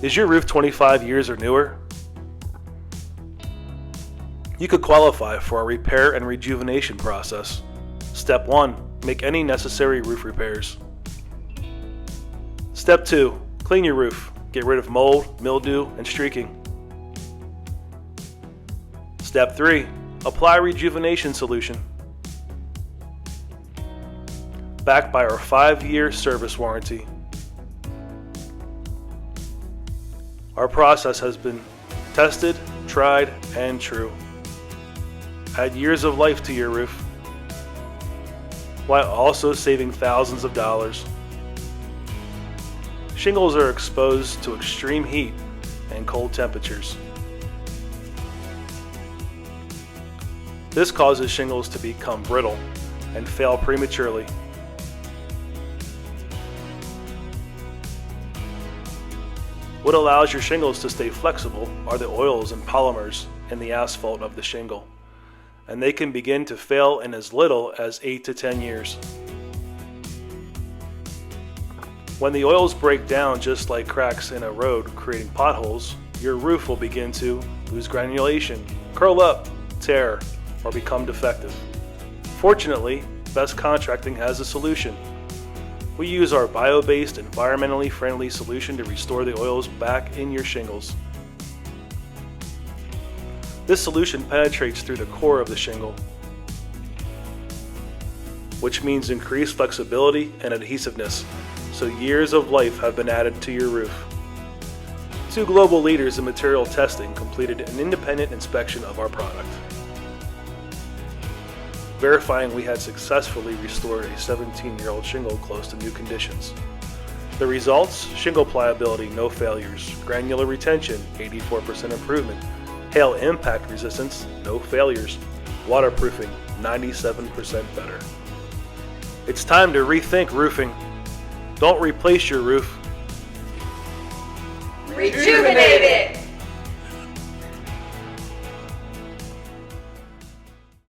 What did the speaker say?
Is your roof 25 years or newer? You could qualify for our repair and rejuvenation process. Step 1. Make any necessary roof repairs. Step 2. Clean your roof. Get rid of mold, mildew, and streaking. Step 3. Apply rejuvenation solution. Backed by our 5-year service warranty. Our process has been tested, tried, and true. Add years of life to your roof, while also saving thousands of dollars. Shingles are exposed to extreme heat and cold temperatures. This causes shingles to become brittle and fail prematurely. What allows your shingles to stay flexible are the oils and polymers in the asphalt of the shingle, and they can begin to fail in as little as 8 to 10 years. When the oils break down just like cracks in a road creating potholes, your roof will begin to lose granulation, curl up, tear, or become defective. Fortunately, Best Contracting has a solution. We use our bio-based, environmentally friendly solution to restore the oils back in your shingles. This solution penetrates through the core of the shingle, which means increased flexibility and adhesiveness, so years of life have been added to your roof. 2 global leaders in material testing completed an independent inspection of our product, verifying we had successfully restored a 17-year-old shingle close to new conditions. The results: shingle pliability, no failures; granular retention, 84% improvement; hail impact resistance, no failures; waterproofing, 97% better. It's time to rethink roofing. Don't replace your roof. Rejuvenate!